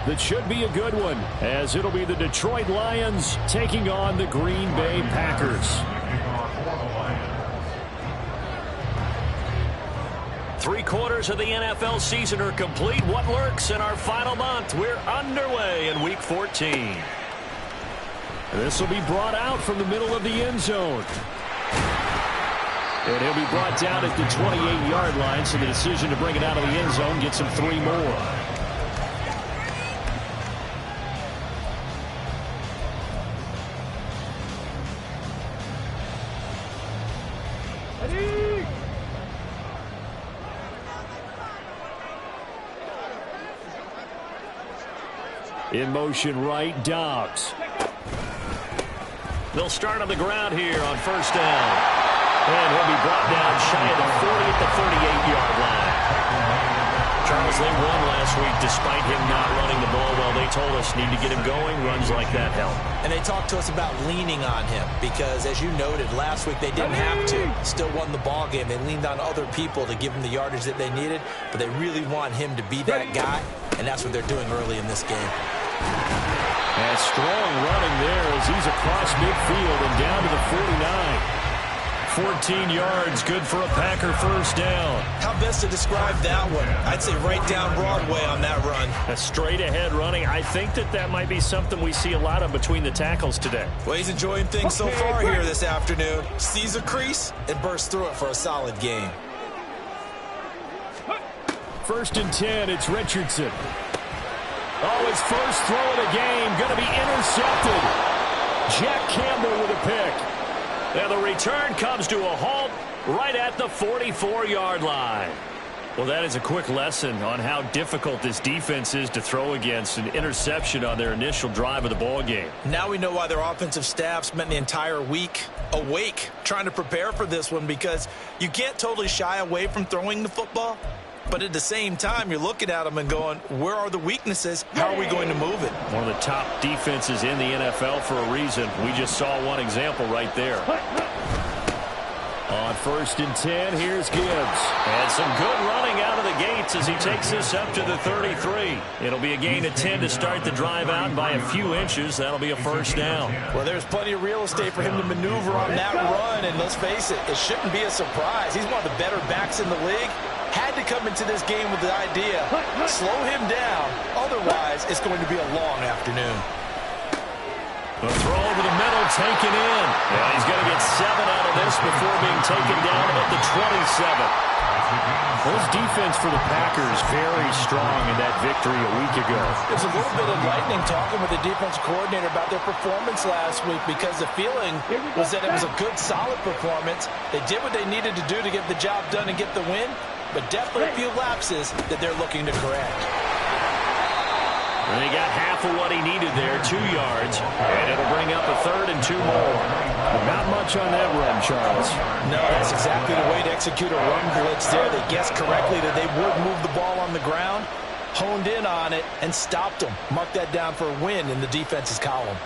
that should be a good one, as it'll be the Detroit Lions taking on the Green Bay Packers. 3/4 of the NFL season are complete. What lurks in our final month? We're underway in Week 14. This will be brought out from the middle of the end zone. And he'll be brought down at the 28-yard line, so the decision to bring it out of the end zone gets him 3 more. In motion right, Dobbs. They'll start on the ground here on first down. And he'll be brought down shy of the 40 at the 38-yard line. Charles, they won last week despite him not running the ball well. They told us need to get him going. Runs like that help. And they talked to us about leaning on him because, as you noted, last week they didn't have to. Still won the ball game. They leaned on other people to give him the yardage that they needed, but they really want him to be that guy, and that's what they're doing early in this game. And strong running there as he's across midfield and down to the 49. 14 yards, good for a Packer first down. How best to describe that one? I'd say right down Broadway on that run. A straight ahead running. I think that might be something we see a lot of between the tackles today. Well, he's enjoying things so far here this afternoon. Sees a crease and bursts through it for a solid gain. First and 10, it's Richardson. Oh, his first throw of the game, going to be intercepted. Jack Campbell with a pick. And the return comes to a halt right at the 44-yard line. Well, that is a quick lesson on how difficult this defense is to throw against. An interception on their initial drive of the ball game. Now we know why their offensive staff spent the entire week awake trying to prepare for this one, because you can't totally shy away from throwing the football. But at the same time, you're looking at them and going, where are the weaknesses? How are we going to move it? One of the top defenses in the NFL for a reason. We just saw one example right there. On first and 10, here's Gibbs. And some good running out of the gates as he takes this up to the 33. It'll be a gain of 10 to start the drive out by a few inches. That'll be a first down. Well, there's plenty of real estate for him to maneuver on that run. And let's face it, it shouldn't be a surprise. He's one of the better backs in the league. Had to come into this game with the idea, slow him down. Otherwise, it's going to be a long afternoon. The throw over the middle, taken in. Yeah, he's going to get 7 out of this before being taken down at the 27. Well, this defense for the Packers very strong in that victory a week ago. It was a little bit enlightening talking with the defense coordinator about their performance last week, because the feeling was that it was a good, solid performance. They did what they needed to do to get the job done and get the win, but definitely a few lapses that they're looking to correct. And he got half of what he needed there, 2 yards, and it'll bring up a 3rd and 2 more. Not much on that run, Charles. No, that's exactly the way to execute a run blitz there. They guessed correctly that they would move the ball on the ground, honed in on it, and stopped them. Mark that down for a win in the defense's column.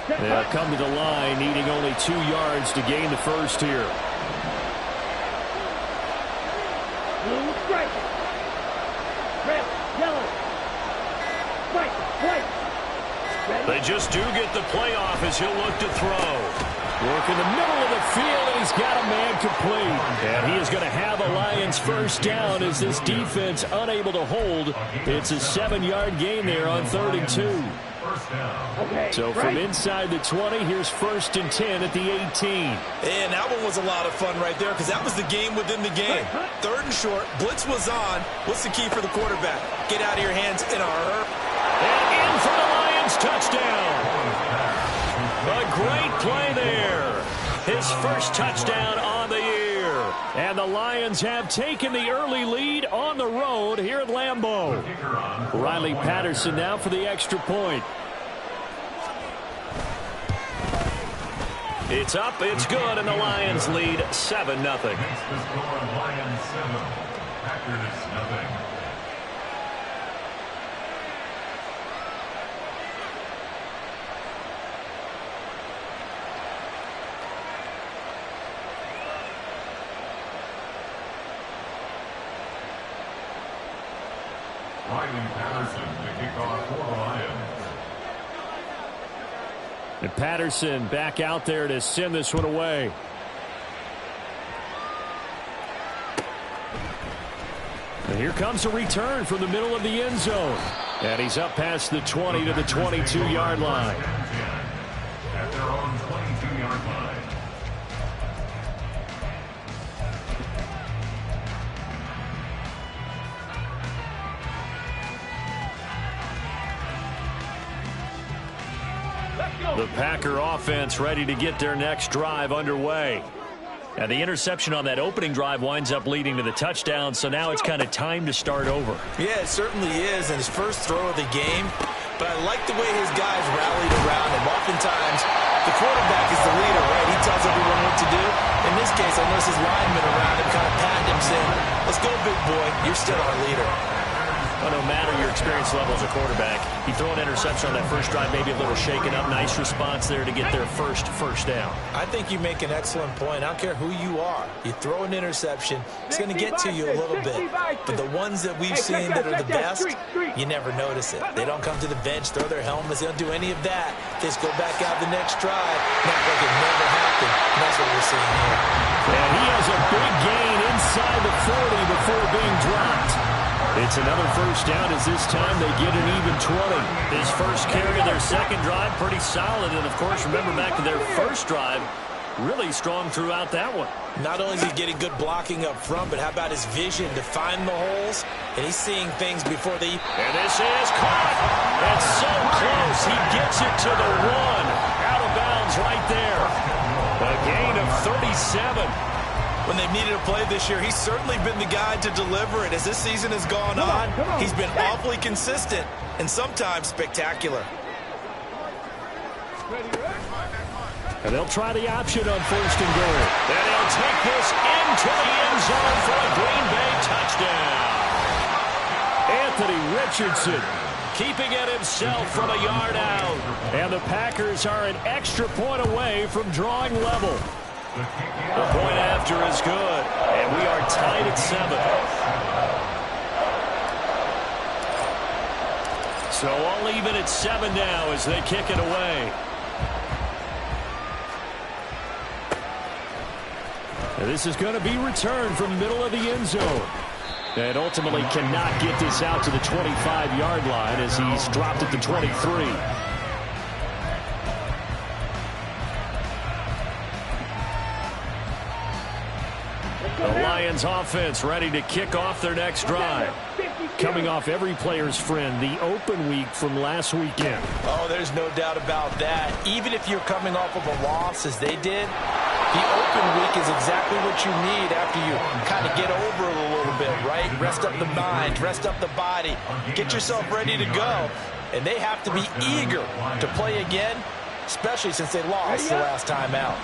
They'll come to the line, needing only 2 yards to gain the first here. They just do get the playoff as he'll look to throw. Work in the middle of the field, and he's got a man complete. And he is going to have a Lions first down as this defense unable to hold. It's a 7-yard gain there on 3rd and 2. So from inside the 20, here's first and 10 at the 18. And that one was a lot of fun right there, because that was the game within the game. 3rd and short, blitz was on. What's the key for the quarterback? Get out of your hands in a hurry. And in for the Lions touchdown. A great play there. His first touchdown on the year. And the Lions have taken the early lead on the road here at Lambeau. Riley Patterson now for the extra point. It's up, it's good, and the Lions lead 7-0. Lions 7, Packers 0. Patterson to kick off for the Lions. And Patterson back out there to send this one away. And here comes a return from the middle of the end zone. And he's up past the 20 to the 22-yard line. At their own 22-yard line. The Packer offense ready to get their next drive underway. And the interception on that opening drive winds up leading to the touchdown, so now it's kind of time to start over. Yeah, it certainly is in his first throw of the game, but I like the way his guys rallied around him. Oftentimes, the quarterback is the leader, right? He tells everyone what to do. In this case, I notice his linemen around him kind of patting him, saying, "Let's go, big boy. You're still our leader." Well, no matter your experience level as a quarterback, you throw an interception on that first drive, maybe a little shaken up. Nice response there to get their first down. I think you make an excellent point. I don't care who you are. You throw an interception, it's going to get to you a little bit. But the ones that we've seen that are the best, you never notice it. They don't come to the bench, throw their helmets. They don't do any of that. They just go back out the next drive, not like it never happened. And that's what we're seeing here. And he has a big gain inside the 40 before being dropped. It's another first down as this time they get an even 20. His first carry of their second drive, pretty solid. And, of course, remember back to their first drive, really strong throughout that one. Not only is he getting good blocking up front, but how about his vision to find the holes? And he's seeing things before they... And this is caught. That's so close. He gets it to the 1. Out of bounds right there. A gain of 37. When they've needed a play this year, he's certainly been the guy to deliver it. As this season has gone on, he's been awfully consistent and sometimes spectacular. And they'll try the option on first and goal. And he'll take this into the end zone for a Green Bay touchdown. Anthony Richardson keeping it himself from a yard out. And the Packers are an extra point away from drawing level. The point after is good, and we are tied at 7. So all even at 7 now as they kick it away. And this is going to be returned from the middle of the end zone. And ultimately cannot get this out to the 25-yard line as he's dropped at the 23. The Lions offense ready to kick off their next drive. Coming off every player's friend, the open week from last weekend. Oh, there's no doubt about that. Even if you're coming off of a loss as they did, the open week is exactly what you need after you kind of get over it a little bit, right? Rest up the mind, rest up the body, get yourself ready to go. And they have to be eager to play again, especially since they lost the last time out.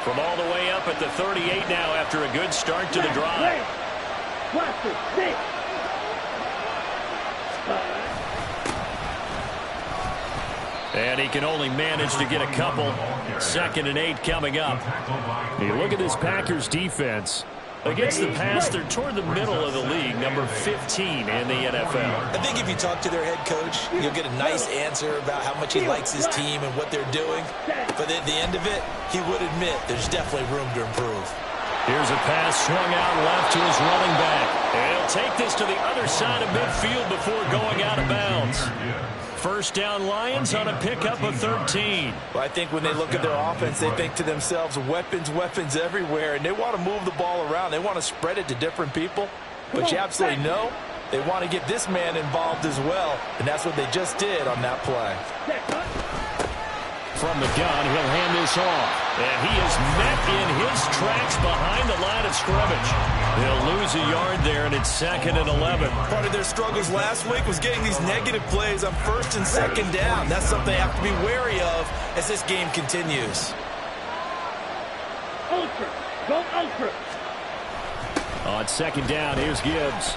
From all the way up at the 38 now after a good start to the drive. And he can only manage to get a couple. 2nd and 8 coming up. You look at this Packers defense. Against the pass, they're toward the middle of the league, number 15 in the NFL. I think if you talk to their head coach, you'll get a nice answer about how much he likes his team and what they're doing. But at the end of it, he would admit there's definitely room to improve. Here's a pass swung out left to his running back. And he'll take this to the other side of midfield before going out of bounds. First down Lions on a pickup of 13. Well, I think when they look at their offense, they think to themselves, weapons, weapons everywhere, and they want to move the ball around. They want to spread it to different people. But you absolutely know they want to get this man involved as well, and that's what they just did on that play. From the gun, he'll hand this off. And he is met in his tracks behind the line of scrimmage. They'll lose a yard there, and it's 2nd and 11. Part of their struggles last week was getting these negative plays on 1st and 2nd down. That's something they have to be wary of as this game continues. Ultra. Go ultra. On 2nd down, here's Gibbs.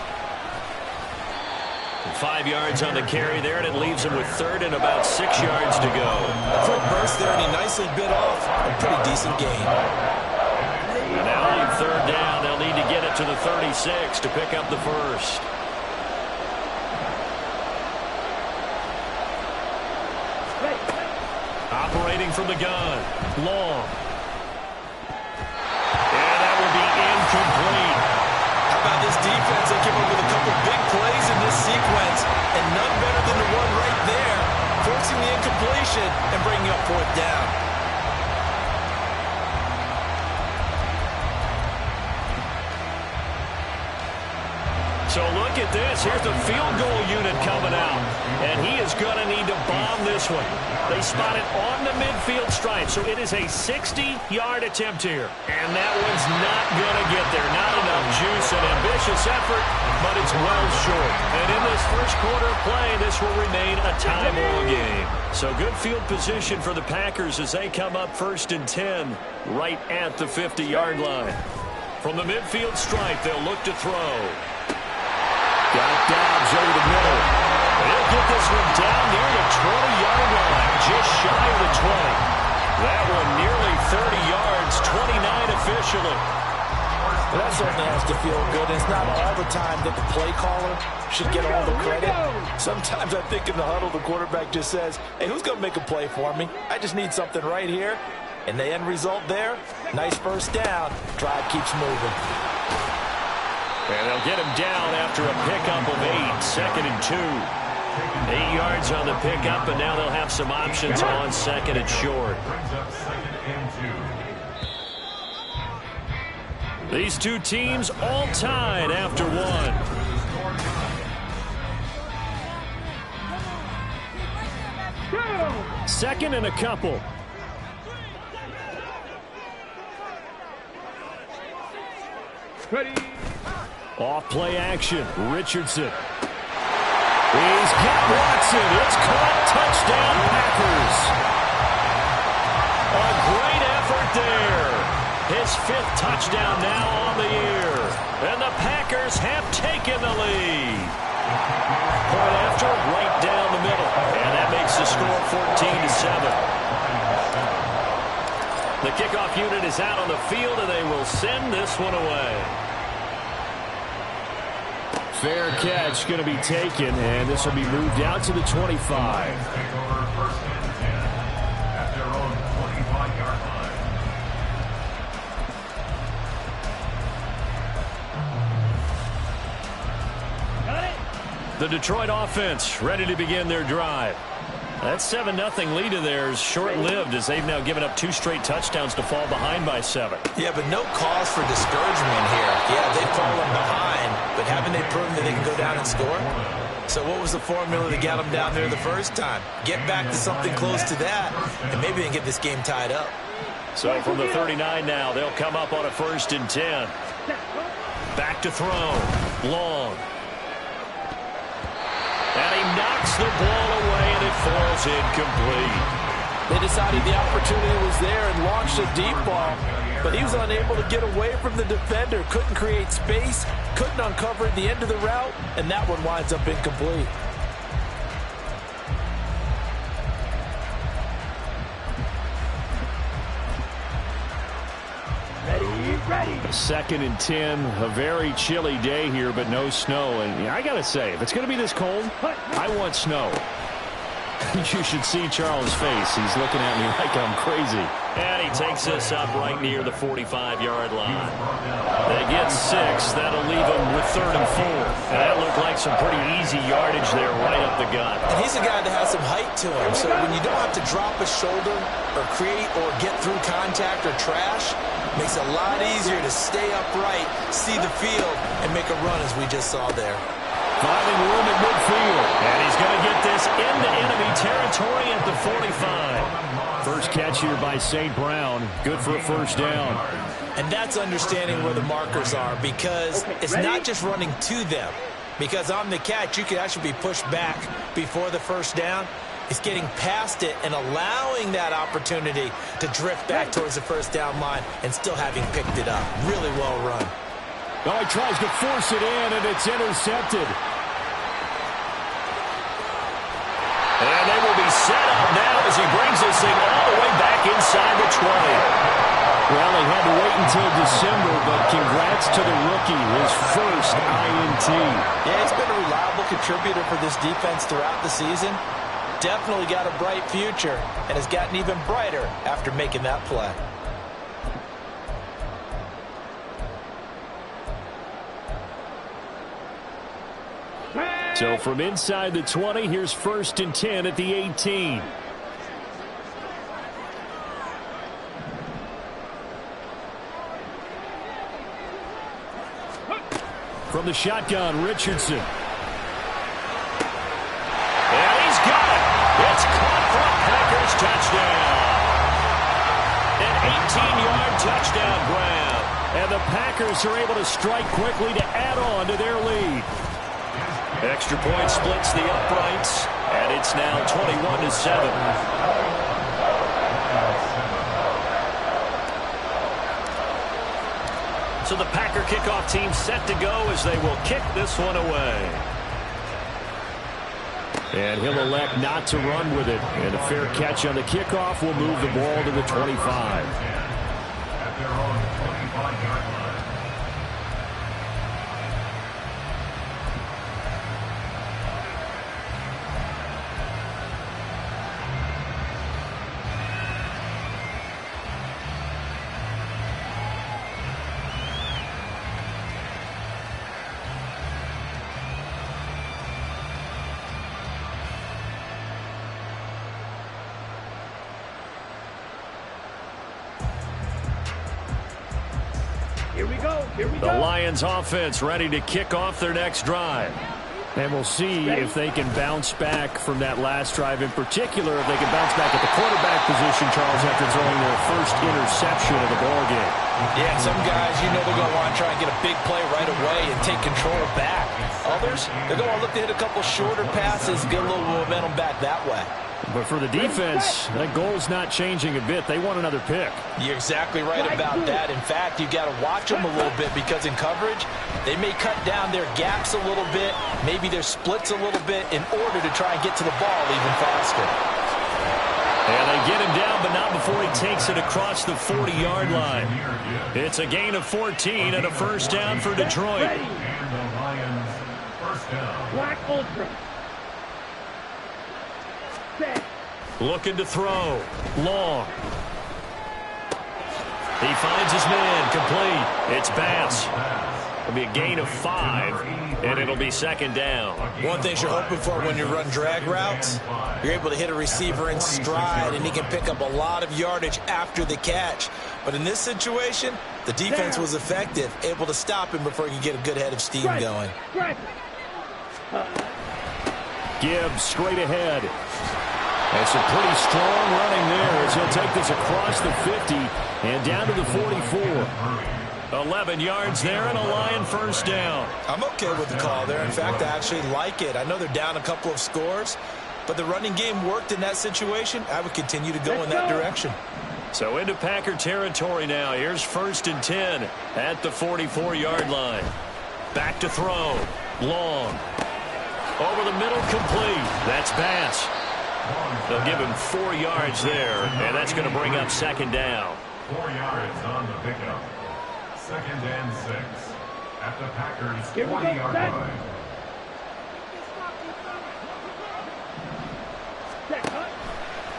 5 yards on the carry there, and it leaves him with 3rd and about 6 yards to go. A quick burst there, and he nicely bit off a pretty decent gain. And now on 3rd down, they'll need to get it to the 36 to pick up the first. operating from the gun. Long. And that will be incomplete. How about this defense? They came up with a couple big plays in this sequence, and none better than the one right there, forcing the incompletion and bringing up fourth down. So look at this. Here's the field goal unit coming out. And he is going to need to bomb this one. They spot it on the midfield stripe. So it is a 60-yard attempt here. And that one's not going to get there. Not enough juice. An ambitious effort, but it's well short. And in this first quarter of play, this will remain a tie ball game. So good field position for the Packers as they come up 1st and 10 right at the 50-yard line. From the midfield stripe, they'll look to throw. Got Dobbs over the middle. They'll get this one down near the 20-yard line, just shy of the 20. That one nearly 30 yards, 29 officially. Well, that certainly has to feel good. It's not all the time that the play caller should get all the credit. Sometimes I think in the huddle, the quarterback just says, hey, who's going to make a play for me? I just need something right here. And the end result there, nice first down. Drive keeps moving. And they'll get him down after a pickup of 8, 2nd and 2. 8 yards on the pickup, and now they'll have some options on 2nd and short. These two teams all tied after one. Second and a couple. Ready. Off play action. Richardson. He's got Watson. It's caught. Touchdown, Packers. A great effort there. His 5th touchdown now on the year. And the Packers have taken the lead. Point after, right down the middle. And that makes the score 14-7. The kickoff unit is out on the field, and they will send this one away. Fair catch going to be taken, and this will be moved out to the 25. At their own 25-yard line. The Detroit offense ready to begin their drive. That 7-0 lead of theirs short-lived as they've now given up 2 straight touchdowns to fall behind by 7. Yeah, but no cause for discouragement here. Yeah, they've fallen behind, but haven't they proven that they can go down and score? So what was the formula that got them down there the first time? Get back to something close to that, and maybe they can get this game tied up. So from the 39 now, they'll come up on a 1st and 10. Back to throw. Long. And he knocks the ball away, and it falls incomplete. They decided the opportunity was there and launched a deep ball, but he was unable to get away from the defender, couldn't create space, couldn't uncover the end of the route, and that one winds up incomplete. Ready. 2nd and 10. A very chilly day here, but no snow. And I got to say, if it's going to be this cold, I want snow. You should see Charles' face. He's looking at me like I'm crazy. And he takes this up right near the 45-yard line. They get 6. That'll leave them with 3rd and 4. And that looked like some pretty easy yardage there right up the gut. And he's a guy that has some height to him, so when you don't have to drop a shoulder or create or get through contact or trash, makes it a lot easier to stay upright, see the field, and make a run as we just saw there. Finding room at midfield. And he's going to get this into enemy territory at the 45. First catch here by St. Brown. Good for a 1st down. And that's understanding where the markers are, because it's not just running to them. Because on the catch, you can actually be pushed back before the 1st down. It's getting past it and allowing that opportunity to drift back towards the 1st down line and still having picked it up. Really well run. Oh, he tries to force it in, and it's intercepted. And they will be set up now as he brings this thing all the way back inside the 20. Well, they had to wait until December, but congrats to the rookie, his first INT. Yeah, he's been a reliable contributor for this defense throughout the season. definitely got a bright future and has gotten even brighter after making that play. So from inside the 20, here's 1st and 10 at the 18. From the shotgun, Richardson. And he's got it. It's caught for a Packers touchdown. An 18-yard touchdown grab. And the Packers are able to strike quickly to add on to their lead. Extra point splits the uprights, and it's now 21-7. So the Packer kickoff team set to go as they will kick this one away. And he'll elect not to run with it. And a fair catch on the kickoff will move the ball to the 25. At their own 25-yard line. The Lions offense ready to kick off their next drive. And we'll see if they can bounce back from that last drive in particular, if they can bounce back at the quarterback position, Charles, after throwing their first interception of the ballgame. Yeah, some guys, you know they're going to want to try and get a big play right away and take control back. Others, they're going to look to hit a couple shorter passes, get a little momentum back that way. But for the defense, that goal's not changing a bit. They want another pick. You're exactly right about that. In fact, you've got to watch them a little bit because in coverage, they may cut down their gaps a little bit, maybe their splits a little bit in order to try and get to the ball even faster. And they get him down, but not before he takes it across the 40-yard line. It's a gain of 14 and a first down for Detroit. And the Lions first down. Black Ultra. Set. Looking to throw. Long. He finds his man. Complete. It's Bass. It'll be a gain of 5, and it'll be second down. One thing you're hoping for when you run drag routes, you're able to hit a receiver in stride, and he can pick up a lot of yardage after the catch. But in this situation, the defense was effective, able to stop him before he could get a good head of steam going. Gibbs straight ahead. And some pretty strong running there as he'll take this across the 50 and down to the 44. 11 yards there and a Lion first down. I'm okay with the call there. In fact, I actually like it. I know they're down a couple of scores, but the running game worked in that situation. I would continue to go in that direction. So into Packer territory now. Here's 1st and 10 at the 44-yard line. Back to throw. Long. Over the middle, complete. That's Bass. They'll give him 4 yards there, and that's going to bring up second down. 4 yards on the pickup. 2nd and 6 at the Packers' 20-yard line.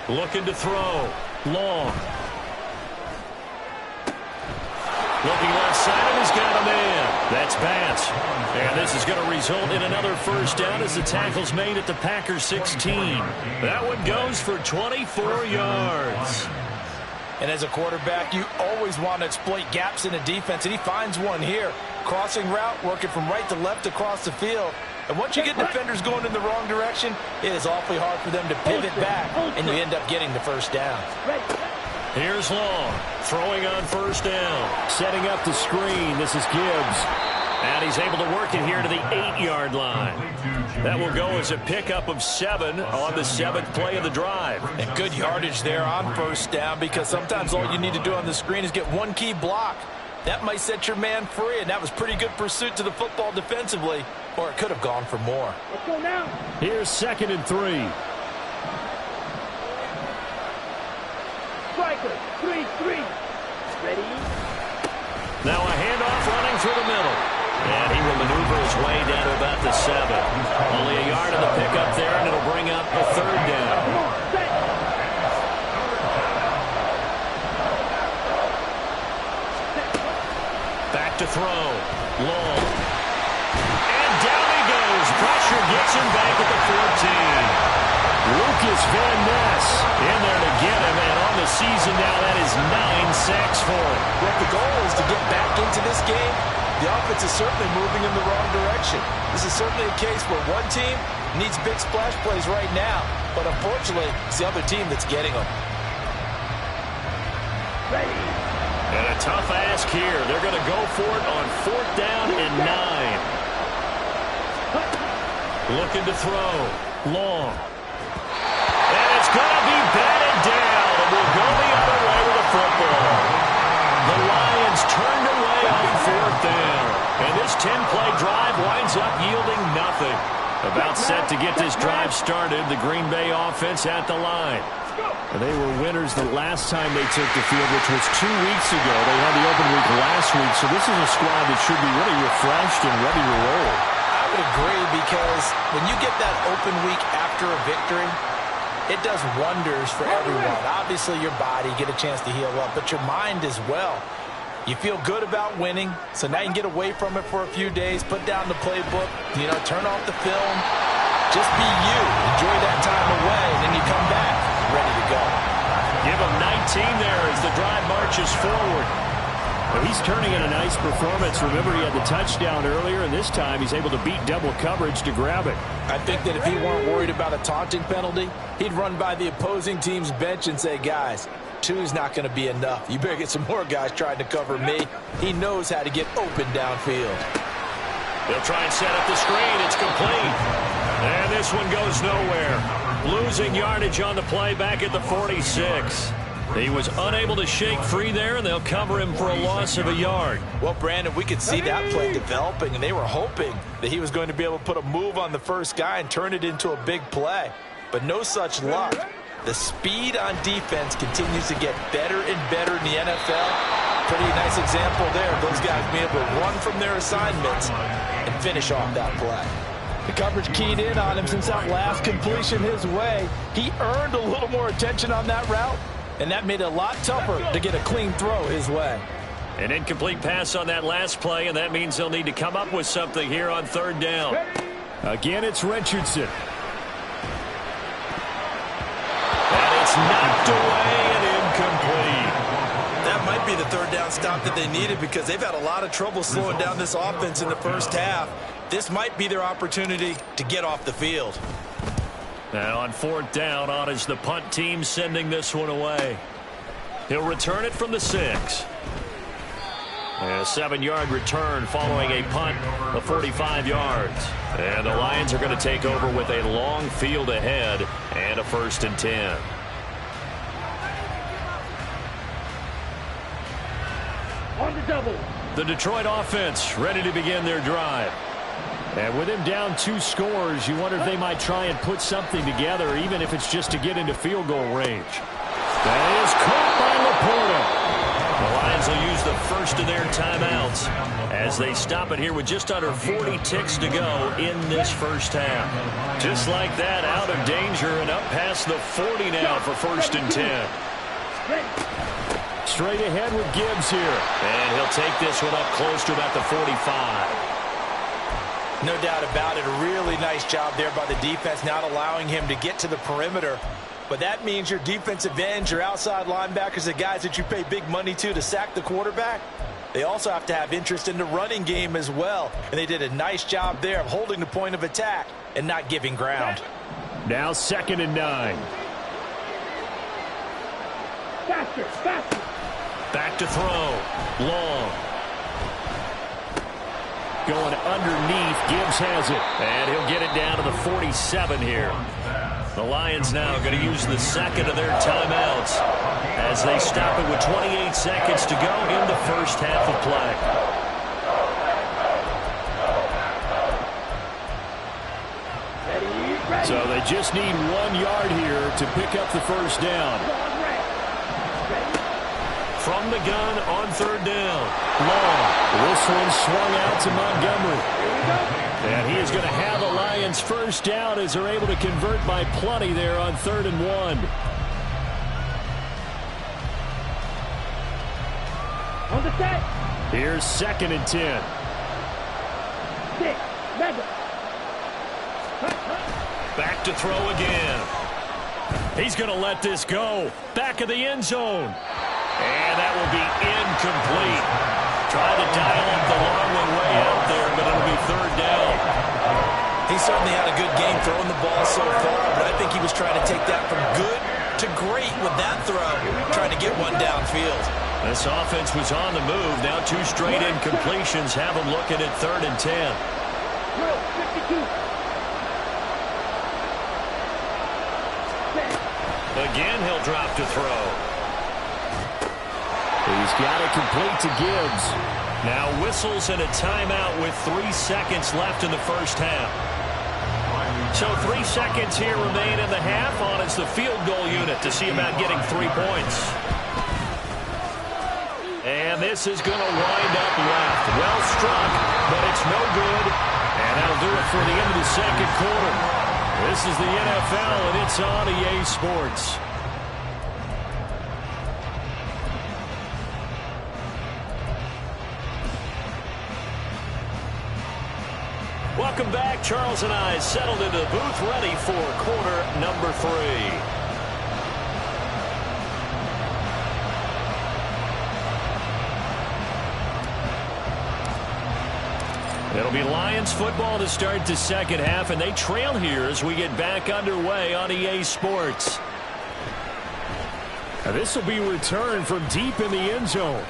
Looking to throw. Long. Looking left side, and he's got a man. That's Bass. And this is going to result in another first down as the tackle's made at the Packers 16. That one goes for 24 yards. And as a quarterback, you always want to exploit gaps in the defense, and he finds one here. Crossing route, working from right to left across the field. And once you get defenders going in the wrong direction, it is awfully hard for them to pivot back, and you end up getting the first down. Here's Long, throwing on first down. Setting up the screen, this is Gibbs. And he's able to work it here to the 8-yard line. That will go as a pickup of 7 on the 7th play of the drive. And good yardage there on first down, because sometimes all you need to do on the screen is get one key block. That might set your man free, and that was pretty good pursuit to the football defensively, or it could have gone for more. Let's go now. Here's 2nd and 3. Striker, 3-3. Ready? Now a handoff running through the middle. And he will maneuver his way down to about the 7. Only a yard on the pickup there, and it'll bring up a 3rd down. him back at the 14. Lucas Van Ness in there to get him, and on the season now, that is 9 sacks for him. But the goal is to get back into this game. The offense is certainly moving in the wrong direction. This is certainly a case where one team needs big splash plays right now, but unfortunately, it's the other team that's getting them. And a tough ask here. They're going to go for it on 4th down and 9. Looking to throw. Long. And it's going to be batted down. And we'll go the other way with the football. The Lions turned away on 4th down. And this 10-play drive winds up yielding nothing. About set to get this drive started, the Green Bay offense at the line. They were winners the last time they took the field, which was 2 weeks ago. They had the open week last week, so this is a squad that should be really refreshed and ready to roll. I would agree, because when you get that open week after a victory, it does wonders for everyone. Obviously, your body, get a chance to heal up, but your mind as well. You feel good about winning, so now you can get away from it for a few days, put down the playbook, turn off the film, just be you. Enjoy that time away, and then you come back ready to go. Give him 19 there as the drive marches forward. Well, he's turning in a nice performance. Remember, he had the touchdown earlier, and this time he's able to beat double coverage to grab it. I think that if he weren't worried about a taunting penalty, he'd run by the opposing team's bench and say, guys, 2 is not going to be enough. You better get some more guys trying to cover me. He knows how to get open downfield. They'll try and set up the screen. It's complete. And this one goes nowhere. Losing yardage on the play back at the 46. He was unable to shake free there, and they'll cover him for a loss of a yard. Well, Brandon, we could see that play developing, and they were hoping that he was going to be able to put a move on the first guy and turn it into a big play. But no such luck. The speed on defense continues to get better and better in the NFL. Pretty nice example there of those guys being able to run from their assignments and finish off that play. The coverage keyed in on him since that last completion his way. He earned a little more attention on that route, and that made it a lot tougher to get a clean throw his way. An incomplete pass on that last play, and that means they'll need to come up with something here on 3rd down. Again, it's Richardson. And it's knocked away and incomplete. That might be the 3rd down stop that they needed, because they've had a lot of trouble slowing down this offense in the first half. This might be their opportunity to get off the field. And on 4th down, on is the punt team sending this one away. He'll return it from the 6. And a 7-yard return following a punt of 45 yards. And the Lions are going to take over with a long field ahead and a 1st and 10. On the double. The Detroit offense ready to begin their drive. And with him down 2 scores, you wonder if they might try and put something together, even if it's just to get into field goal range. That is caught by Laporta. The Lions will use the first of their timeouts as they stop it here with just under 40 ticks to go in this first half. Just like that, out of danger and up past the 40 now for 1st and 10. Straight ahead with Gibbs here. And he'll take this one up close to about the 45. No doubt about it. A really nice job there by the defense, not allowing him to get to the perimeter. But that means your defensive ends, your outside linebackers, the guys that you pay big money to sack the quarterback, they also have to have interest in the running game as well. And they did a nice job there of holding the point of attack and not giving ground. Now 2nd and 9. Faster, faster. Back to throw. Long. Going underneath. Gibbs has it. And he'll get it down to the 47 here. The Lions now going to use the 2nd of their timeouts as they stop it with 28 seconds to go in the first half of play. So they just need 1 yard here to pick up the first down. From the gun on 3rd down. Long. This one swung out to Montgomery. And he is going to have a Lions first down as they're able to convert by plenty there on 3rd and 1. On the set. Here's 2nd and 10. 6. Mega. Back to throw again. He's going to let this go. Back of the end zone. And that will be incomplete. Trying to dial up the long one way out there, but it'll be third down. He certainly had a good game throwing the ball so far, but I think he was trying to take that from good to great with that throw, trying to get one downfield. This offense was on the move. Now 2 straight incompletions have them looking at 3rd and 10. Again, he'll drop to throw. He's got it complete to Gibbs. Now whistles and a timeout with 3 seconds left in the first half. So 3 seconds here remain in the half on it's the field goal unit to see about getting 3 points. And this is going to wind up left. Well struck, but it's no good. And that'll do it for the end of the second quarter. This is the NFL, and it's on EA Sports. Welcome back. Charles and I settled into the booth ready for quarter number 3. It'll be Lions football to start the second half, and they trail here as we get back underway on EA Sports. Now this will be returned from deep in the end zone.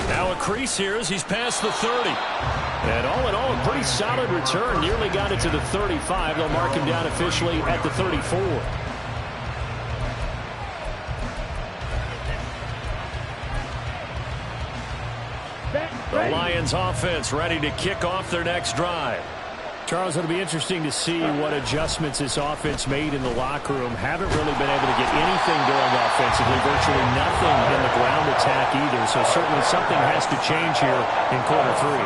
Now a crease here as he's past the 30. And all in all, a pretty solid return. Nearly got it to the 35. They'll mark him down officially at the 34. The Lions offense ready to kick off their next drive. Charles, it'll be interesting to see what adjustments this offense made in the locker room. Haven't really been able to get anything going offensively. Virtually nothing in the ground attack either. So certainly something has to change here in quarter 3.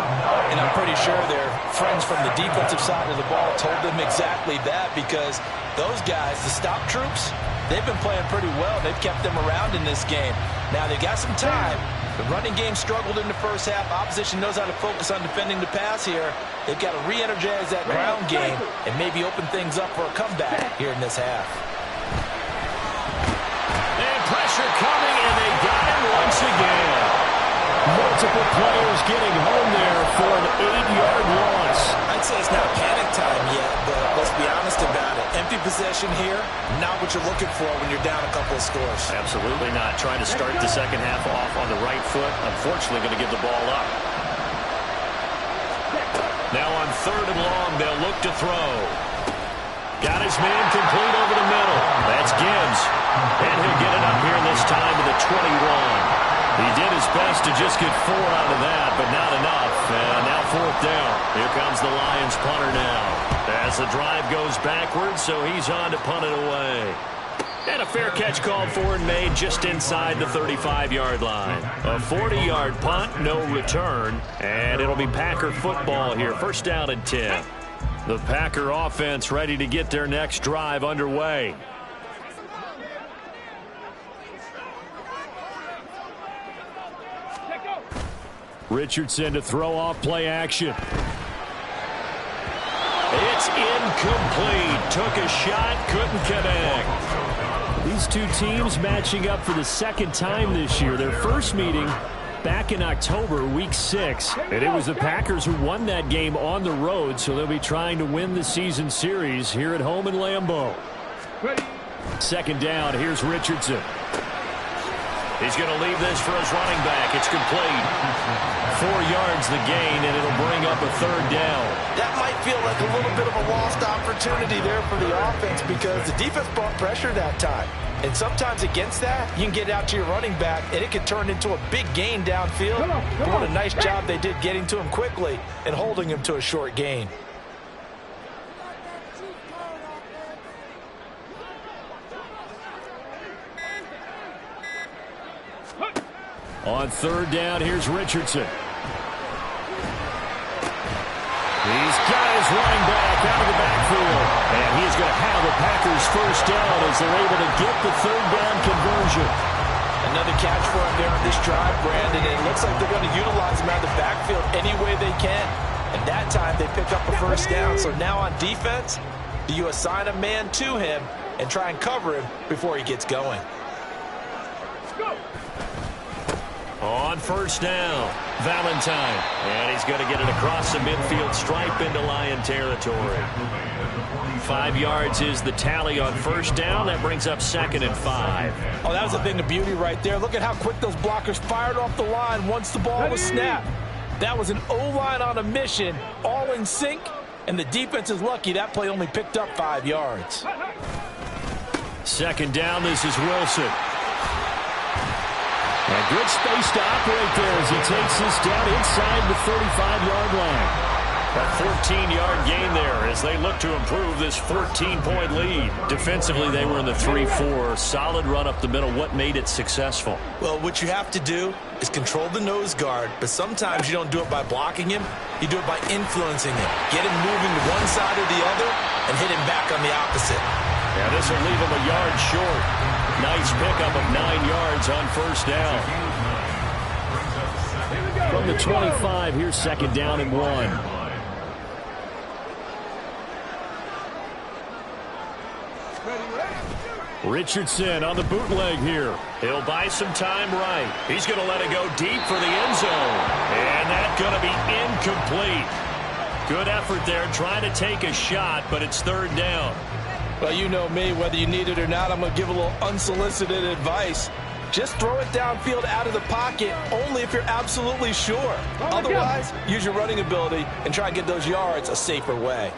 And I'm pretty sure their friends from the defensive side of the ball told them exactly that, because those guys, the stop troops, they've been playing pretty well. They've kept them around in this game. Now they got some time. The running game struggled in the first half. Opposition knows how to focus on defending the pass here. They've got to re-energize that ground game and maybe open things up for a comeback here in this half. And pressure coming, and they got him once again. Multiple players getting home there for an 8-yard loss. I'd say it's not panic time yet, but let's be honest about it. Empty possession here, not what you're looking for when you're down a couple of scores. Absolutely not. Trying to start the second half off on the right foot. Unfortunately, going to give the ball up. Now on 3rd and long, they'll look to throw. Got his man complete over the middle. That's Gibbs. And he'll get it up here this time to the 21. He did his best to just get 4 out of that, but not enough. And now 4th down. Here comes the Lions punter now. As the drive goes backwards, so he's on to punt it away. And a fair catch called for and made just inside the 35-yard line. A 40-yard punt, no return. And it'll be Packer football here. 1st down and 10. The Packer offense ready to get their next drive underway. Richardson to throw off play action. It's incomplete. Took a shot, couldn't connect. These two teams matching up for the 2nd time this year. Their first meeting back in October, week 6. And it was the Packers who won that game on the road, so they'll be trying to win the season series here at home in Lambeau. 2nd down, here's Richardson. He's going to leave this for his running back. It's complete. 4 yards the gain, and it'll bring up a 3rd down. That might feel like a little bit of a lost opportunity there for the offense, because the defense brought pressure that time. And sometimes against that, you can get out to your running back, and it can turn into a big gain downfield. But what a nice job they did getting to him quickly and holding him to a short gain. On 3rd down, here's Richardson. He's got his running back out of the backfield. And he's going to have the Packers 1st down as they're able to get the 3rd down conversion. Another catch for him there on this drive, Brandon. And it looks like they're going to utilize him out of the backfield any way they can. And that time they pick up a 1st down. So now on defense, Do you assign a man to him and try and cover him before he gets going? On first down, Valentine. And he's going to get it across the midfield stripe into Lion territory. 5 yards is the tally on first down. That brings up 2nd and 5. Oh, that was a thing of beauty right there. Look at how quick those blockers fired off the line once the ball was snapped. That was an O-line on a mission, all in sync, and the defense is lucky that play only picked up 5 yards. 2nd down, this is Wilson. A good space to operate there as he takes this down inside the 35-yard line. A 14-yard gain there as they look to improve this 14-point lead. Defensively, they were in the 3-4. Solid run up the middle. What made it successful? Well, what you have to do is control the nose guard, but sometimes you don't do it by blocking him. You do it by influencing him. Get him moving to one side or the other and hit him back on the opposite. Yeah, this will leave him a yard short. Nice pickup of 9 yards on first down. From the 25, here's 2nd down and 1. Richardson on the bootleg here. He'll buy some time right. He's going to let it go deep for the end zone. And that's going to be incomplete. Good effort there trying to take a shot, but it's 3rd down. Well, you know me, whether you need it or not, I'm going to give a little unsolicited advice. Just throw it downfield out of the pocket only if you're absolutely sure. Otherwise, use your running ability and try and get those yards a safer way.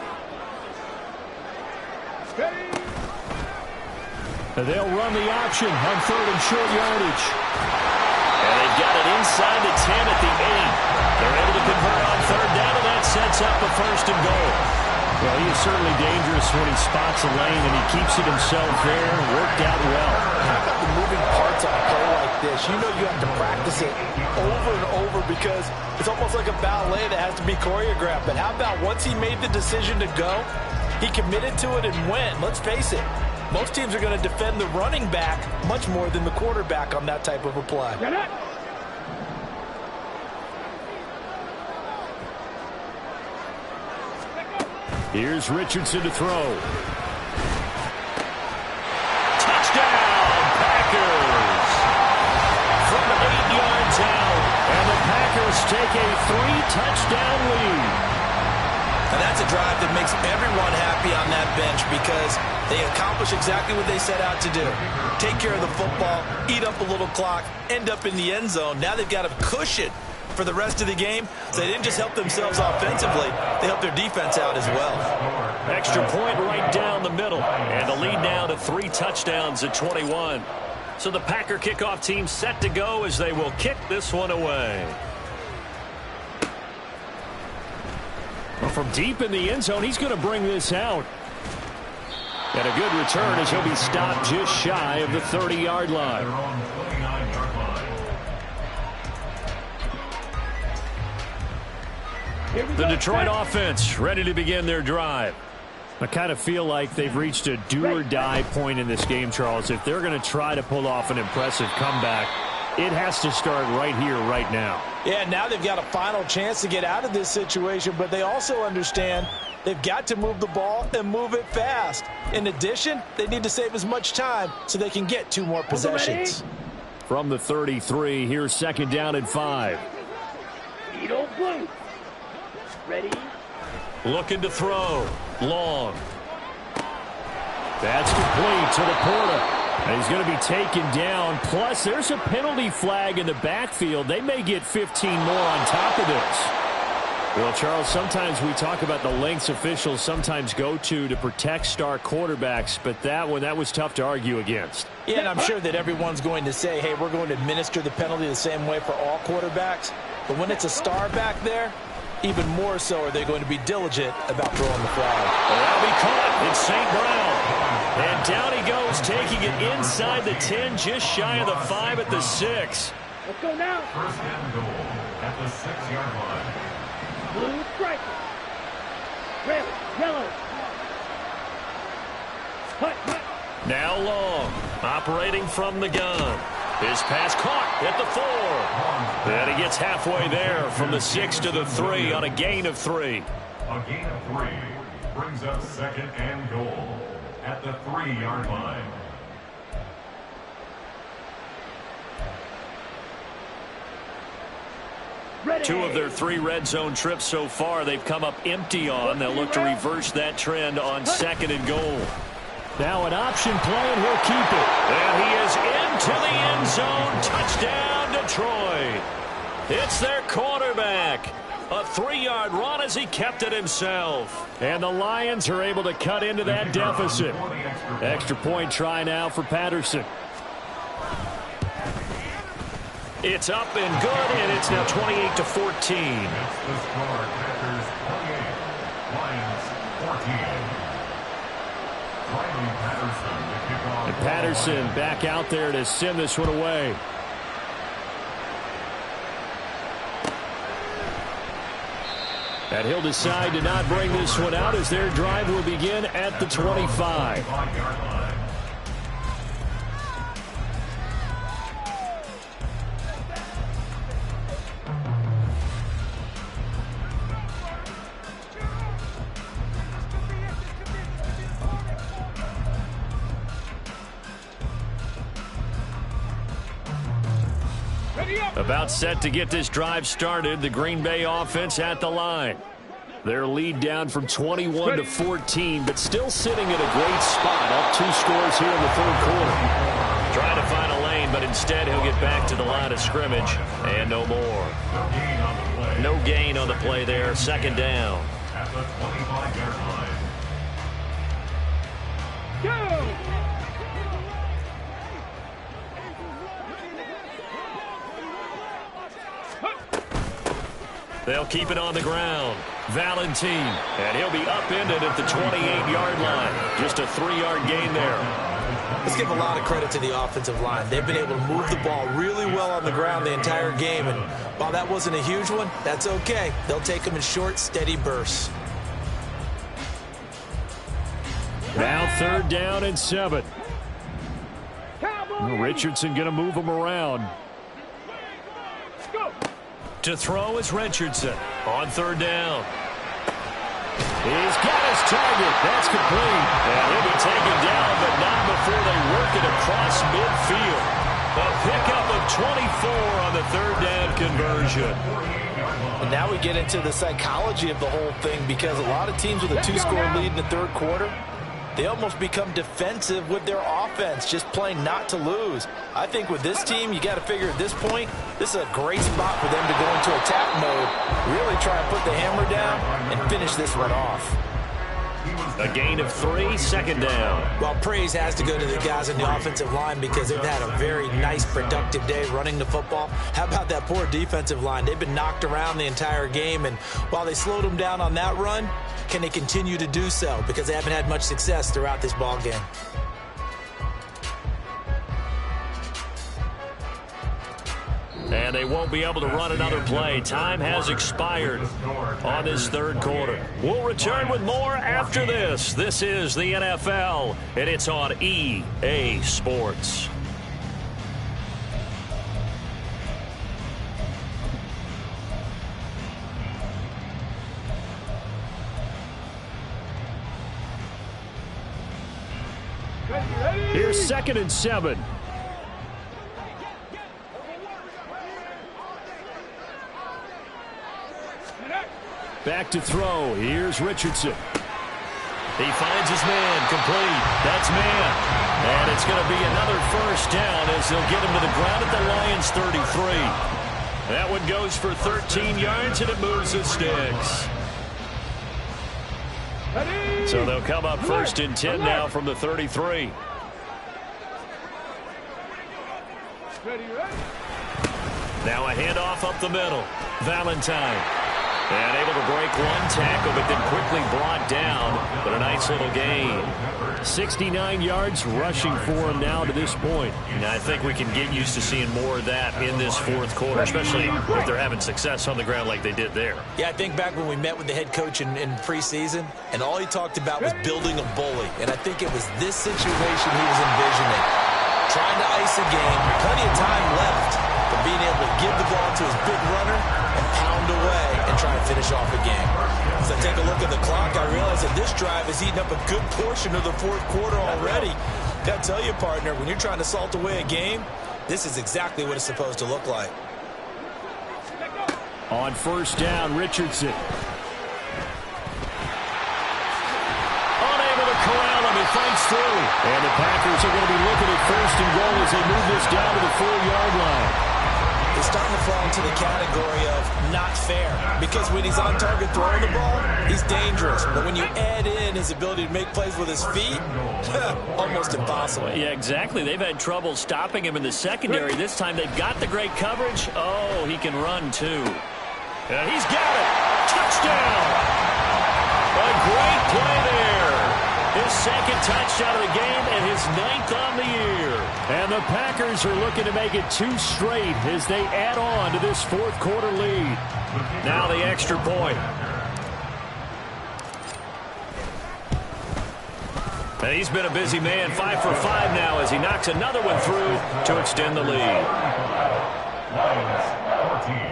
They'll run the option on 3rd and short yardage. And they've got it inside the 10 at the 8. They're able to convert on 3rd down, and that sets up a 1st and goal. Well, he is certainly dangerous when he spots a lane, and he keeps it himself there. Worked out well. How about the moving parts on a play like this? You know you have to practice it over and over because it's almost like a ballet that has to be choreographed. But how about once he made the decision to go, he committed to it and went. Let's face it. Most teams are going to defend the running back much more than the quarterback on that type of a play. Here's Richardson to throw. Touchdown, Packers! From 8 yards out, and the Packers take a 3-touchdown lead. And that's a drive that makes everyone happy on that bench because they accomplish exactly what they set out to do. Take care of the football, eat up a little clock, end up in the end zone. Now they've got a cushion for the rest of the game. So they didn't just help themselves offensively, they helped their defense out as well. Extra point right down the middle. And the lead now to 3 touchdowns at 21. So the Packer kickoff team set to go as they will kick this one away. Well, from deep in the end zone, he's going to bring this out. And a good return as he'll be stopped just shy of the 30-yard line. The Detroit offense ready to begin their drive. I kind of feel like they've reached a do-or-die point in this game, Charles. If they're going to try to pull off an impressive comeback, it has to start right here, right now. Yeah, now they've got a final chance to get out of this situation, but they also understand they've got to move the ball and move it fast. In addition, they need to save as much time so they can get 2 more possessions. From the 33, here's 2nd down and 5. Blue. Ready? Looking to throw. Long. That's complete to the Porter. And he's going to be taken down. Plus, there's a penalty flag in the backfield. They may get 15 more on top of this. Well, Charles, sometimes we talk about the lengths officials sometimes go to protect star quarterbacks, but that was tough to argue against. Yeah, and I'm sure that everyone's going to say, hey, we're going to administer the penalty the same way for all quarterbacks. But when it's a star back there, even more so are they going to be diligent about throwing the flag. That'll be caught. It's St. Brown. And down he goes, taking it inside the 10, just shy of the 5 at the 6. Let's go now. 1st and goal at the 6-yard line. Blue striker. Red, yellow. Hut, hut. Now Long, operating from the gun. His pass caught at the 4. And he gets halfway there from the 6 to the 3 on a gain of 3. A gain of 3. brings up second and goal at the 3-yard line. Ready. 2 of their 3 red zone trips so far they've come up empty on. They'll look to reverse that trend on second and goal. Now an option play, and he'll keep it. And he is into the end zone. Touchdown, Detroit. It's their quarterback. A 3-yard run as he kept it himself. And the Lions are able to cut into that deficit. Extra point try now for Patterson. It's up and good, and it's now 28-14. That's the score. Packers 28, Lions 14. And Patterson back out there to send this one away. And he'll decide to not bring this one out as their drive will begin at the 25. About set to get this drive started. The Green Bay offense at the line. Their lead down from 21 to 14, but still sitting at a great spot. Up 2 scores here in the 3rd quarter. Trying to find a lane, but instead he'll get back to the line of scrimmage. And no more. No gain on the play there. 2nd down. At the 25-yard line. Go! They'll keep it on the ground. Valentine, and he'll be upended at the 28-yard line. Just a 3-yard gain there. Let's give a lot of credit to the offensive line. They've been able to move the ball really well on the ground the entire game, and while that wasn't a huge one, that's okay. They'll take them in short, steady bursts. Now 3rd down and 7. Richardson going to move them around. To throw is Richardson on 3rd down. He's got his target. That's complete. And he'll be taken down, but not before they work it across midfield. A pickup of 24 on the 3rd down conversion. And now we get into the psychology of the whole thing, because a lot of teams with a 2-score lead in the 3rd quarter, they almost become defensive with their offense, just playing not to lose. I think with this team, you got to figure at this point, this is a great spot for them to go into attack mode, really try and put the hammer down and finish this one off. A gain of 3, 2nd down. Well, praise has to go to the guys on the offensive line because they've had a very nice, productive day running the football. How about that poor defensive line? They've been knocked around the entire game, and while they slowed them down on that run, can they continue to do so? Because they haven't had much success throughout this ball game. And they won't be able to run another play. Time has expired on this 3rd quarter. We'll return with more after this. This is the NFL, and it's on EA Sports. Here's 2nd and 7. Back to throw. Here's Richardson. He finds his man. Complete. That's man. And it's going to be another 1st down as they'll get him to the ground at the Lions 33. That one goes for 13 yards, and it moves the sticks. So they'll come up 1st and 10 now from the 33. Now a handoff up the middle. Valentine. And able to break one tackle, but then quickly brought down. But a nice little gain. 69 yards rushing for him now to this point. And I think we can get used to seeing more of that in this 4th quarter, especially if they're having success on the ground like they did there. Yeah, I think back when we met with the head coach in preseason, and all he talked about was building a bully. And I think it was this situation he was envisioning. Trying to ice a game, plenty of time left, but being able to give the ball to his big runner and pound pound away and try and finish off a game. As I take a look at the clock, I realize that this drive has eaten up a good portion of the fourth quarter already. Got to tell you, partner, when you're trying to salt away a game, this is exactly what it's supposed to look like. On first down, Richardson. Unable to corral him. He fights through. And the Packers are going to be looking at first and goal as they move this down to the 4-yard line. It's starting to fall into the category of not fair, because when he's on target throwing the ball, he's dangerous. But when you add in his ability to make plays with his feet, almost impossible. Yeah, exactly. They've had trouble stopping him in the secondary. This time they've got the great coverage. Oh, he can run too. And he's got it. Touchdown. A great play there. His second touchdown of the game and his 9th on the year. And the Packers are looking to make it 2 straight as they add on to this fourth quarter lead. Now the extra point. And he's been a busy man, 5 for 5 now as he knocks another one through to extend the lead. Lions 14.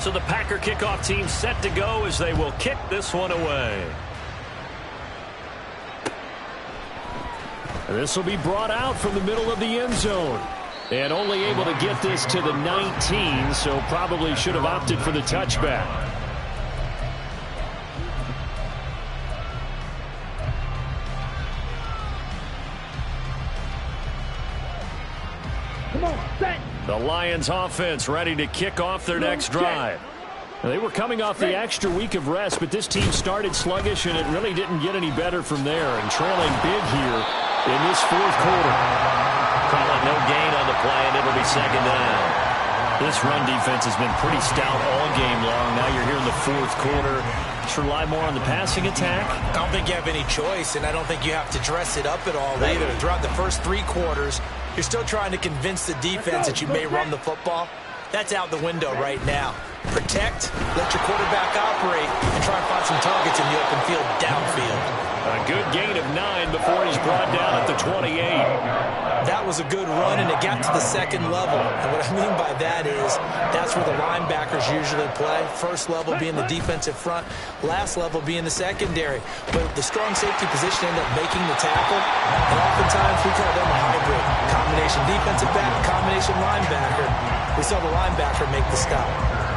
So the Packer kickoff team set to go as they will kick this one away. This will be brought out from the middle of the end zone. And only able to get this to the 19, so probably should have opted for the touchback. Come on, set. The Lions offense ready to kick off their next drive. They were coming off the extra week of rest, but this team started sluggish, and it really didn't get any better from there. And trailing big here in this fourth quarter. Calling no gain on the play, and it'll be second down. This run defense has been pretty stout all game long. Now you're here in the fourth quarter. Just rely more on the passing attack. I don't think you have any choice, and I don't think you have to dress it up at all either. Throughout the first 3 quarters, you're still trying to convince the defense that you may run the football. That's out the window right now. Protect, let your quarterback operate, and try and find some targets in the open field downfield. A good gain of 9 before he's brought down at the 28. That was a good run, and it got to the second level. And what I mean by that is that's where the linebackers usually play. First level being the defensive front, last level being the secondary. But the strong safety position ended up making the tackle, and oftentimes we call them a hybrid. Combination defensive back, combination linebacker. We saw the linebacker make the stop.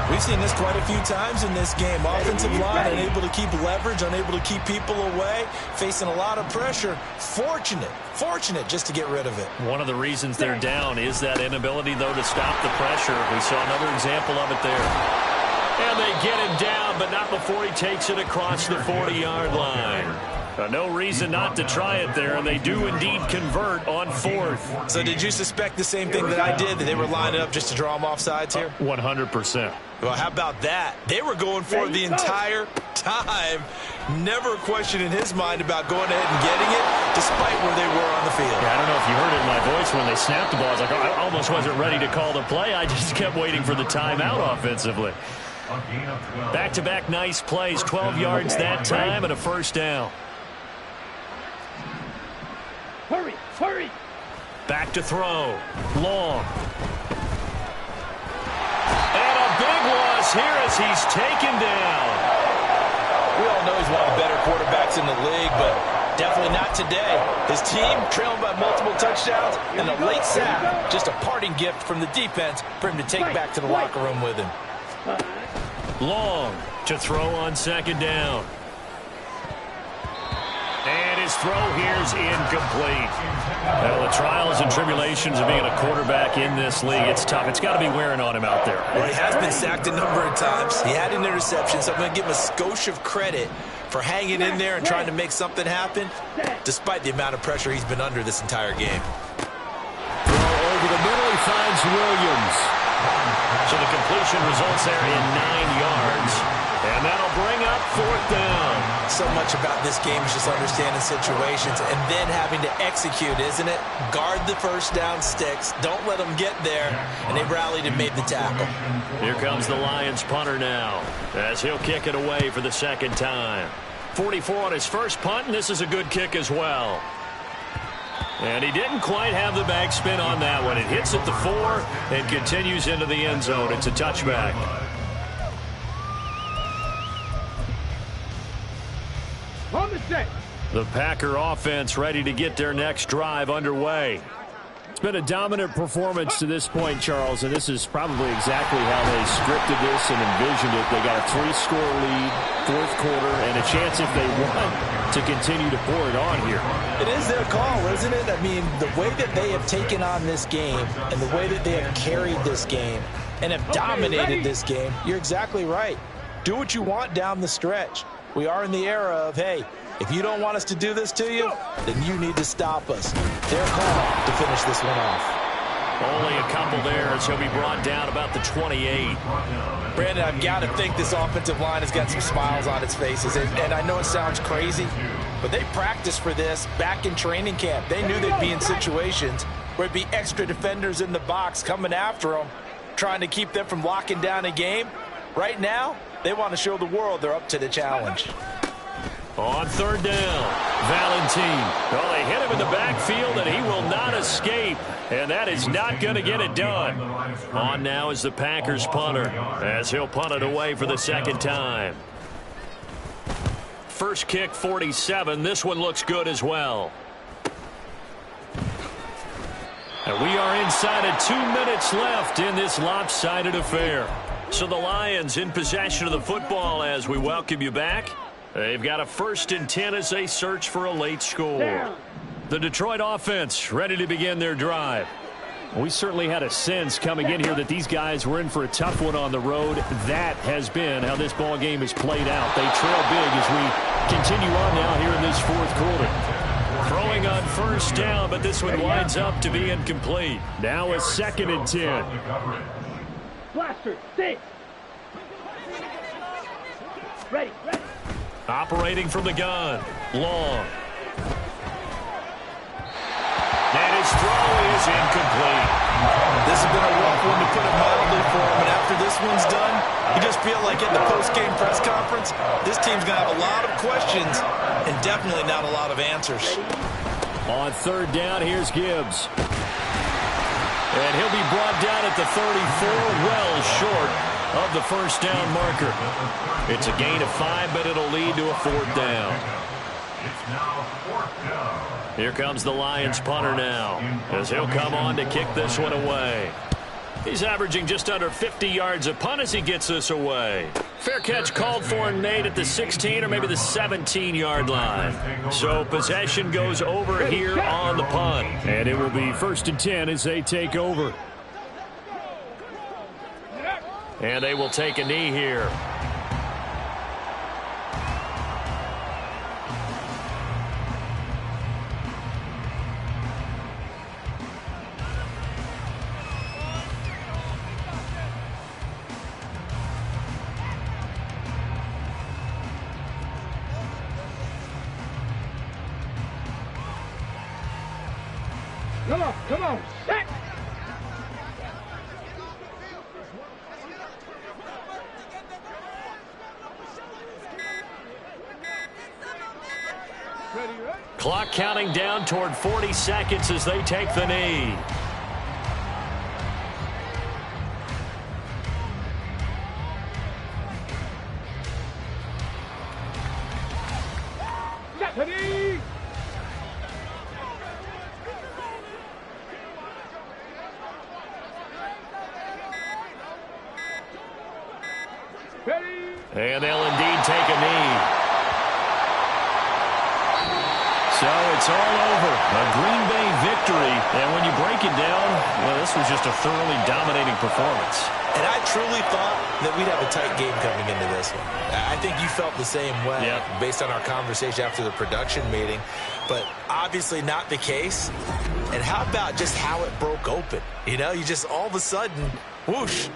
We've seen this quite a few times in this game. Offensive line unable to keep leverage, unable to keep people away, facing a lot of pressure. Fortunate just to get rid of it. One of the reasons they're down is that inability, though, to stop the pressure. We saw another example of it there. And they get him down, but not before he takes it across the 40-yard line. No reason not to try it there, and they do indeed convert on 4th. So did you suspect the same thing that I did, that they were lining up just to draw them off sides here? 100%. Well, how about that? They were going for it the entire time. Never a question in his mind about going ahead and getting it, despite where they were on the field. Yeah, I don't know if you heard it in my voice when they snapped the ball. I was like, I almost wasn't ready to call the play. I just kept waiting for the timeout offensively. Back-to-back nice plays, 12 yards that time and a first down. Hurry. Back to throw. Long. And a big loss here as he's taken down. We all know he's one of the better quarterbacks in the league, but definitely not today. His team trailing by multiple touchdowns, and a late sack, just a parting gift from the defense for him to take back to the locker room with him. Long to throw on second down. And his throw here's incomplete. Well, the trials and tribulations of being a quarterback in this league, it's tough. It's got to be wearing on him out there. Well, he has been sacked a number of times. He had an interception, so I'm going to give him a skosh of credit for hanging in there and trying to make something happen, despite the amount of pressure he's been under this entire game. Throw over the middle, he finds Williams. So the completion results there in 9 yards. And that'll bring up 4th down. So much about this game is just understanding situations and then having to execute, isn't it? Guard the first down sticks. Don't let them get there. And they rallied and made the tackle. Here comes the Lions punter now as he'll kick it away for the second time. 44 on his first punt, and this is a good kick as well. And he didn't quite have the backspin on that one. It hits at the 4 and continues into the end zone. It's a touchback. On the set. The Packer offense ready to get their next drive underway. It's been a dominant performance to this point, Charles, and this is probably exactly how they scripted this and envisioned it. They got a 3-score lead, fourth quarter, and a chance if they want to continue to pour it on here. It is their call, isn't it? I mean, the way that they have taken on this game and the way that they have carried this game and have dominated this game, you're exactly right. Do what you want down the stretch. We are in the era of, hey, if you don't want us to do this to you, then you need to stop us. Their call to finish this one off. Only a couple there as he'll be brought down about the 28. Brandon, I've got to think this offensive line has got some smiles on its faces. And I know it sounds crazy, but they practiced for this back in training camp. They knew they'd be in situations where it'd be extra defenders in the box coming after them, trying to keep them from locking down a game. Right now, they want to show the world they're up to the challenge. On third down, Valentine. Well, they hit him in the backfield, and he will not escape. And that is not going to get it done. On now is the Packers punter, as he'll punt it away for the second time. First kick, 47. This one looks good as well. And we are inside of 2 minutes left in this lopsided affair. So the Lions in possession of the football as we welcome you back. They've got a 1st and 10 as they search for a late score. The Detroit offense ready to begin their drive. We certainly had a sense coming in here that these guys were in for a tough one on the road. That has been how this ball game has played out. They trail big as we continue on now here in this fourth quarter. Throwing on first down, but this one winds up to be incomplete. Now a 2nd and 10. Blaster, stay. Ready. Operating from the gun. Long. And his throw is incomplete. This has been a rough one, to put it mildly, for him. And after this one's done, you just feel like at the post-game press conference, this team's going to have a lot of questions and definitely not a lot of answers. On third down, here's Gibbs. And he'll be brought down at the 34, well short of the first down marker. It's a gain of 5, but it'll lead to a 4th down. It's now 4th down. Here comes the Lions punter now, as he'll come on to kick this one away. He's averaging just under 50 yards a punt as he gets this away. Fair catch called for and made at the 16 or maybe the 17-yard line. So possession goes over here on the punt. And it will be 1st and 10 as they take over. And they will take a knee here. Come on, set. Clock counting down toward 40 seconds as they take the knee. Ready. And they'll indeed take a knee. So it's all over. A Green Bay victory. And when you break it down, well, this was just a thoroughly dominating performance. And I truly thought that we'd have a tight game coming into this one. I think you felt the same way based on our conversation after the production meeting. But obviously not the case. And how about just how it broke open? You know, you just all of a sudden, whoosh,